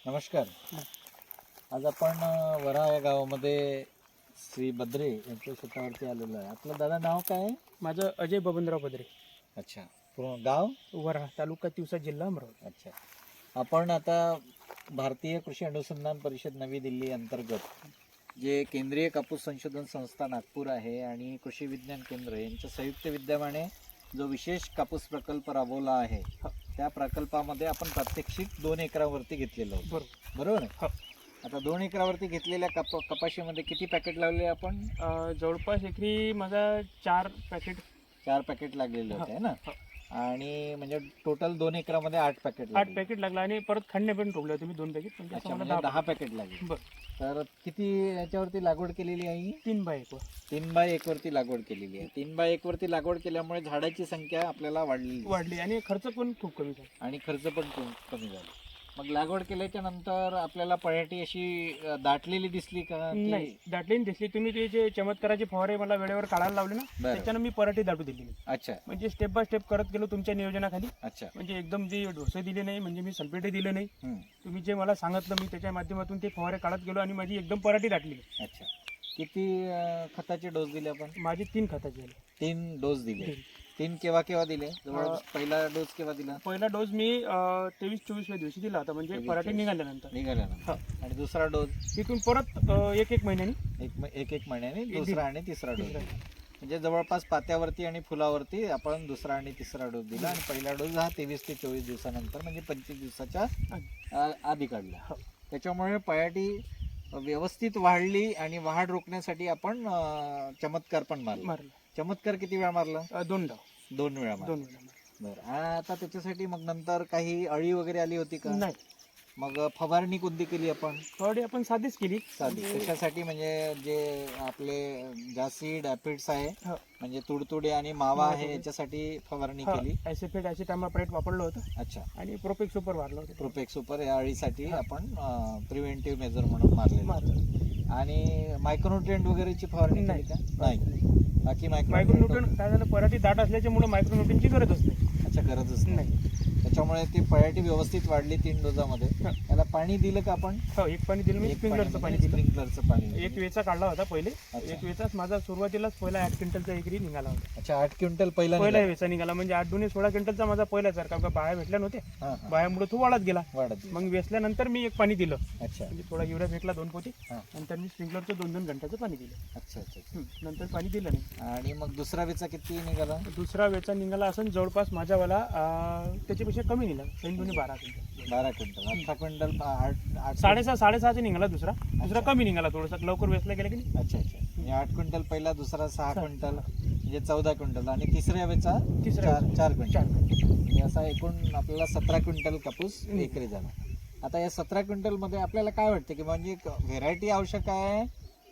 नमस्कार. आज आपण वरा या गावामध्ये श्री बद्रे यांच्या शेतावरती आलेलो आहे. आपलं दादा नाव काय आहे? माझं अजय बबनराव बद्रे. अच्छा. पूर्ण गाव? वरा, तालुका तिवसा, जिल्हा अमरावती. अच्छा. आपण आता भारतीय कृषी अनुसंधान परिषद नवी दिल्ली अंतर्गत जे केंद्रीय कापूस संशोधन संस्था नागपूर आहे आणि कृषी विज्ञान केंद्र यांच्या संयुक्त विद्यमाने जो विशेष कापूस प्रकल्प राबवला आहे त्या प्रकल्पामध्ये आपण प्रात्यक्षिक 2 एकरावरती घेतलेलं होतं. बरोबर आहे? आता 2 एकरावरती घेतलेल्या कपाशीमध्ये किती पॅकेट लावले आपण? जवळपास एकरी माझा 4 पॅकेट लागलेले होते ना. आणि म्हणजे टोटल 2 एकरामध्ये 8 पॅकेट लागला आणि परत खंडे पण ठोकले होते मी 2 पॅकेट. अच्छा, म्हणजे 10 पॅकेट लागले. बरं. तर किती याच्यावरती लागवड केलेली आहे? 3x1. 3x1 वरती लागवड केलेली आहे. 3x1 वरती लागवड केल्यामुळे झाडाची संख्या आपल्याला वाढली आणि खर्च पण खूप कमी झाला. आणि खर्च पण कमी झाला. मग लागवड केल्याच्या नंतर आपल्याला पराठी अशी दाटलेली दिसली का? नाही, दाटलेली दिसली. तुम्ही ते जे चमत्काराचे फवारे मला वेळेवर काढायला लावले ना, त्याच्यानं मी पराठी दाटू दिली. अच्छा. म्हणजे स्टेप बाय स्टेप करत गेलो तुमच्या नियोजनाखाली. अच्छा. म्हणजे एकदम जे डोसे दिले नाही, म्हणजे मी सल्फेटही दिले नाही. तुम्ही जे मला सांगितलं मी त्याच्या माध्यमातून ते फवारे काढत गेलो आणि माझी एकदम पराठी दाटली. अच्छा. किती खताचे डोस दिले आपण? माझे 3 खताचे झाले. 3 डोस दिले. 3 केव्हा दिले? पहिला डोस केव्हा दिला? पहिला डोस मी 23-24 दिवशी दिला होता, म्हणजे पराठी निघाल्यानंतर. आणि दुसरा डोस तिथून परत एक महिन्यानी एक महिन्याने दुसरा आणि तिसरा डोस. म्हणजे जवळपास पात्यावरती आणि फुलावरती आपण दुसरा आणि तिसरा डोस दिला. आणि पहिला डोस हा 23 ते 24 दिवसानंतर म्हणजे 25 दिवसाच्या आधी काढला. त्याच्यामुळे पराठी व्यवस्थित वाढली आणि वाढ रोखण्यासाठी आपण चमत्कार पण मारला. चमत्कार किती वेळा मारला? 2 वेळा मारला. बरं. आता त्याच्यासाठी मग नंतर काही अळी वगैरे आली होती का? नाही. मग फवारणी कोणती केली आपण? फवारणी आपण साधीच केली. त्याच्यासाठी म्हणजे जे आपले जासीड ऍपिड्स आहे म्हणजे तुडतुडे आणि मावा आहे याच्यासाठी फवारणी केली. ऍसिफेट ऍसिटामाप्रेट वापरलं होतं. अच्छा. आणि प्रोपेक्स सुपर मारलं होतं. प्रोपेक्स सुपर या अळीसाठी आपण प्रिव्हेंटिव्ह मेजर म्हणून मारले. आणि मायक्रोन्युट्रिएंट वगैरेची फवारणी केली का? नाही. बाकी मायक्रोन्युट्रिएंट काय झालं, पराठी दाट असल्यामुळे मायक्रोन्युट्रिएंटची गरजच नाही. अच्छा, गरजच नाही. त्याच्यामुळे ती पराठी व्यवस्थित वाढली 3 डोसामध्ये. त्याला पाणी दिलं का आपण? एक पाणी दिलं मी, स्प्रिंकलरचं पाणी दिलं. स्प्रिंकलरचं पाणी. एक वेचा काढला होता पहिले. एक वेचाच माझा सुरुवातीलाच पहिला 8 क्विंटलचा एकरी निघाला होता. अच्छा, 8 क्विंटल पहिला वेचा निघाला. म्हणजे 8 दुने 16 क्विंटलचा माझा पहिला सर. कारण बाया भेटल्या नव्हते, बायामुळे तो वाढत गेला. मग वेचल्यानंतर मी एक पाणी दिलं. अच्छा. म्हणजे थोडा युरिया फेकला 2 पोते. नंतर मी स्प्रिंकलरचं 2-2 घंट्याचं पाणी दिलं. अच्छा अच्छा. नंतर पाणी दिलं नाही. आणि मग दुसरा वेचा किती निघाला? दुसरा वेचा निघाला असं जवळपास माझ्यावाला त्याच्यापेक्षा कमी निघाला. 12 क्विंटल. 12 क्विंटल. 18 क्विंटल. 6.5 निघाला. दुसरा कमी निघाला, थोडासा लवकर वेचला गेला की नाही. अच्छा अच्छा. म्हणजे 8 क्विंटल पहिला, दुसरा 6 क्विंटल म्हणजे 14 क्विंटल आणि तिसऱ्या वेचा 4 क्विंटल. म्हणजे असा एकूण आपल्याला 17 क्विंटल कापूस एकरी झाला. आता या 17 क्विंटल मध्ये आपल्याला काय वाटतं की म्हणजे व्हेरायटी आवश्यक आहे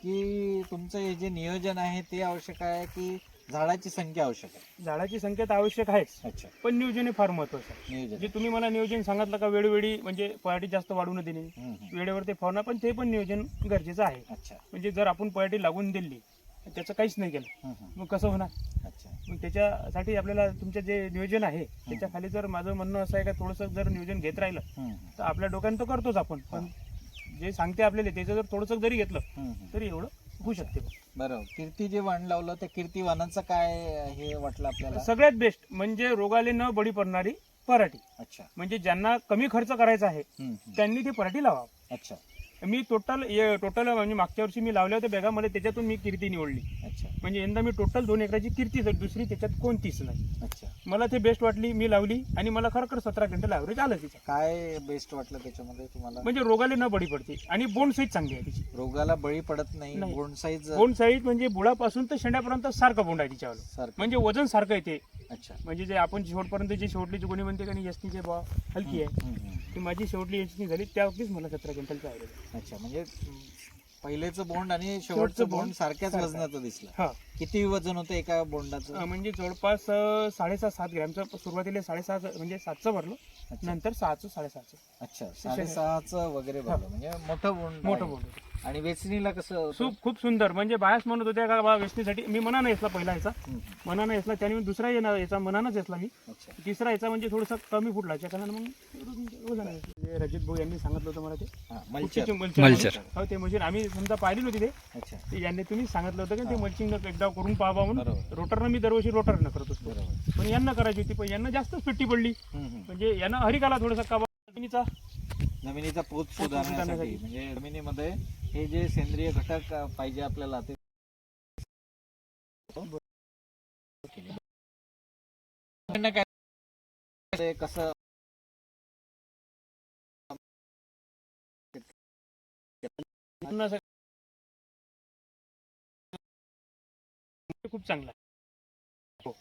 की तुमचं हे जे नियोजन आहे ते आवश्यक आहे की झाडाची संख्या आवश्यक आहे? झाडाची संख्या तर आवश्यक आहेच. अच्छा. पण नियोजन हे फार महत्वाचं आहे. नियोजन जे तुम्ही मला नियोजन सांगितलं का वेळोवेळी म्हणजे पराठी जास्त वाढू न देणे, वेळेवर ते फवारणं, पण ते पण नियोजन गरजेचं आहे. अच्छा. म्हणजे जर आपण पराठी लागून दिली त्याचं काहीच नाही केलं मग कसं होणार? अच्छा. मग त्याच्यासाठी आपल्याला तुमचं जे नियोजन आहे त्याच्या खाली जर माझं म्हणणं असं आहे का थोडंसं जर नियोजन घेत राहिलं तर आपल्या डोक्यानं तो करतोच आपण, पण जे सांगते आपल्याला त्याचं जर थोडंसं जरी घेतलं तरी एवढं होऊ शकते. बरोबर. कीर्ती जे वाण लावलं त्या कीर्ती वाणाचं काय हे वाटलं आपल्याला? सगळ्यात बेस्ट म्हणजे रोगाले न बळी पडणारी पराठी. अच्छा. म्हणजे ज्यांना कमी खर्च करायचा आहे त्यांनी ती पराठी लावा. अच्छा. मी टोटल म्हणजे मागच्या वर्षी मी लावल्या होत्या बॅगा, मला त्याच्यातून मी कीर्ती निवडली. अच्छा. म्हणजे यंदा मी टोटल 2 एकराची कीर्ती, दुसरी त्याच्यात कोणतीच नाही. अच्छा. मला ते बेस्ट वाटली, मी लावली आणि मला खरोखर 17 क्विंटल ॲव्हरेज आलं तिचं. काय बेस्ट वाटलं त्याच्यामध्ये तुम्हाला? म्हणजे रोगाला न बळी पडते आणि बोंड साईज चांगली आहे तिची. रोगाला बळी पडत नाही. बोंड साईज म्हणजे बुडापासून तर शेंड्यापर्यंत सारखं बोंड आहे तिच्यावर. म्हणजे वजन सारखं येते. अच्छा. म्हणजे जे आपण शेवटपर्यंत जी शेवटली कोणी म्हणते का यशनीचे बा हलकी आहे, ती माझी शेवटली यशनी झाली त्यावेळीच मला 17 क्विंटलचं ॲव्हरेज. अच्छा. म्हणजे पहिलेचं बोंड आणि शेवटचं बोंड सारख्याच वजनाचं दिसलं. किती वजन होतं एका बोंडाचं? म्हणजे जवळपास 6.5-7 ग्रॅमचं. सुरुवातीला 6.5 म्हणजे 7चं भरलं, नंतर 6चं 6.5चं. अच्छा. 6.5चं वगैरे भरलं. म्हणजे मोठं बोंड. आणि वेचणीला कसं? खूप सुंदर. म्हणजे बायास म्हणत होत्या का बा वेचणीसाठी मी मनानं येसला, पहिला याचा मनानं येसला, त्याने मी दुसरा याचा मनानंच येसला मी. तिसरा याचा म्हणजे थोडंसं कमी फुटला कारण मग ते रजत भाऊ यांनी सांगितलं होतं मला ते हा, मल्चर. कुट्टीचे मल्चर. हो ते मशीन आम्ही समजा पाहिली नव्हती ते अच्छा, ते यांनी तुम्ही सांगितलं होतं की ते हा. मल्चिंग एकदा करून पाहावा म्हणून बरोबर रोटरनं मी दरवर्षी रोटरनं करत असतो बरोबर. पण यांना करायची होती पण यांना जास्तच पेट्टी पडली म्हणजे यांना हरिकाला थोडासा जमिनीचा जमिनीचा पोत पोत सुधारण्यासाठी सुधारण्यासाठी. म्हणजे जमिनीमध्ये हे जे सेंद्रिय घटक पाहिजे आपल्याला ते काय कसं खूप चांगला आहे. हो.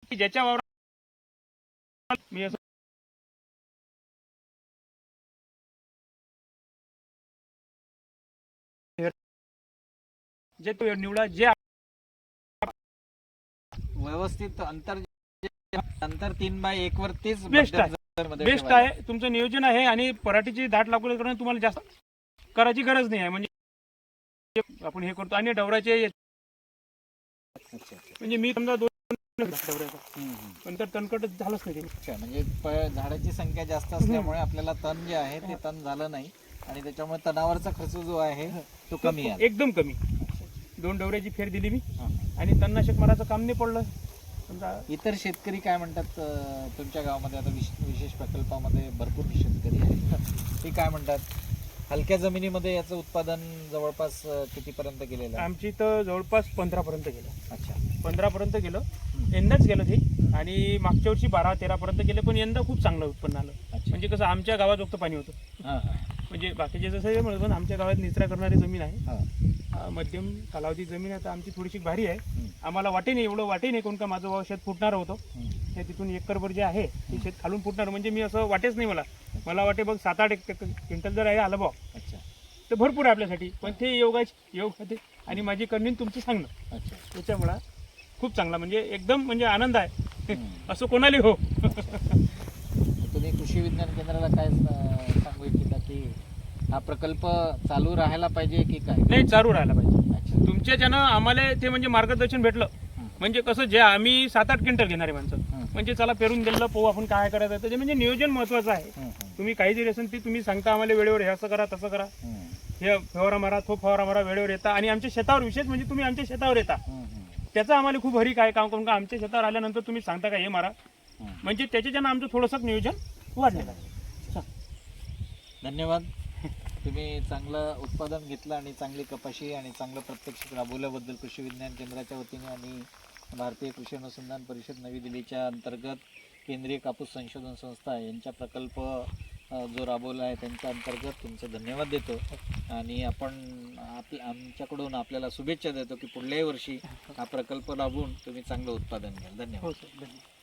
की ज्याच्या वावरात मी असं जे तो निवडा जे व्यवस्थित अंतर 3x1 वरतीच Best आहे. मध्ये बेस्ट ठेवायचं. आहे तुमचं नियोजन आहे आणि पराठीची दाट लागवड करणं तुम्हाला जास्त करायची गरज नाही आहे म्हणजे आपण हे करतो आणि डवराचे अच्छा, अच्छा. म्हणजे मी समजा 2 डवऱ्याचा हम्म, हम्म. पण तर तणकट झालंच नाही ते. अच्छा, म्हणजे झाडाची संख्या जास्त असल्यामुळे आपल्याला तण जे आहे ते तण झालं नाही आणि त्याच्यामुळे तणावरचा खर्च जो आहे तो कमी आहे. एकदम कमी 2 डवऱ्याची फेर दिली मी हा. आणि तणनाशक मारायचं काम नाही पडलं समजा इतर शेतकरी काय म्हणतात तुमच्या गावामध्ये आता विशेष प्रकल्पामध्ये भरपूर शेतकरी आहेत ते काय म्हणतात हलक्या जमिनीमध्ये याचं उत्पादन जवळपास कितीपर्यंत गेलेलं आहे? आमची तर जवळपास 15 पर्यंत गेलं अच्छा 15 पर्यंत गेलं यंदाच गेलं ते आणि मागच्या वर्षी 12-13 पर्यंत गेले पण यंदा खूप चांगलं उत्पन्न आलं अच्छा. म्हणजे कसं आमच्या गावात फक्त पाणी होतं हां हां म्हणजे बाकीचे जसं हे म्हणत पण आमच्या गावात निचरा करणारी जमीन आहे हां मध्यम कालावधी जमीन आहे तर आमची थोडीशी भारी आहे हम्म. आम्हाला वाटे नाही एवढं वाटे नाही कोण का माझं भाव शेत फुटणार होतं हम्म. हे तिथून एकरभर जे आहे ते शेत खालून फुटणार म्हणजे मी असं वाटेच नाही मला वाटे बघ 7-8 क्विंटल जर आहे आलं भाव अच्छा तर भरपूर आहे आपल्यासाठी पण ते योग होते आणि माझी करणी तुमचं सांगणं अच्छा त्याच्यामुळं खूप चांगला म्हणजे एकदम म्हणजे आनंद आहे हम्म. असं कोणाला हो तुम्ही कृषी विज्ञान केंद्राला काय सांगू इच्छिता की हा प्रकल्प चालू राहायला पाहिजे की काय? नाही चालू राहायला पाहिजे अच्छा तुमच्याच्यानं आम्हाला ते म्हणजे मार्गदर्शन भेटलं म्हणजे कसं जे आम्ही 7-8 क्विंटल घेणारे माणसं हम्म. म्हणजे चला पेरून दिलं पोहू आपण काय करायचं त्याचे म्हणजे नियोजन महत्वाचं आहे हम्म, हम्म, तुम्ही काही जरी असेल ते तुम्ही सांगता आम्हाला वेळेवर हे असं करा तसं करा हम्म, हे फवारा मारा तो फवारा मारा वेळेवर येता आणि आमच्या शेतावर विशेष म्हणजे तुम्ही आमच्या शेतावर येता हम्म, हम्म, त्याचं आम्हाला खूप हरी काय काम करून का आमच्या शेतावर आल्यानंतर तुम्ही सांगता का हे मारा हम्म. म्हणजे त्याच्याच्यानं आमचं थोडंसं नियोजन वाढलेलं आहे धन्यवाद तुम्ही चांगलं उत्पादन घेतलं आणि चांगली कपाशी आणि चांगलं प्रत्यक्ष राबवल्याबद्दल कृषी विज्ञान केंद्राच्या वतीने आणि भारतीय कृषी अनुसंधान परिषद नवी दिल्लीच्या अंतर्गत केंद्रीय कापूस संशोधन संस्था यांचा प्रकल्प जो राबवला आहे त्यांच्या अंतर्गत तुमचे धन्यवाद देतो आणि आपण आमच्याकडून आपल्याला शुभेच्छा देतो की पुढल्याही वर्षी हा प्रकल्प राबवून तुम्ही चांगलं उत्पादन घ्याल. धन्यवाद. हो सर धन्यवाद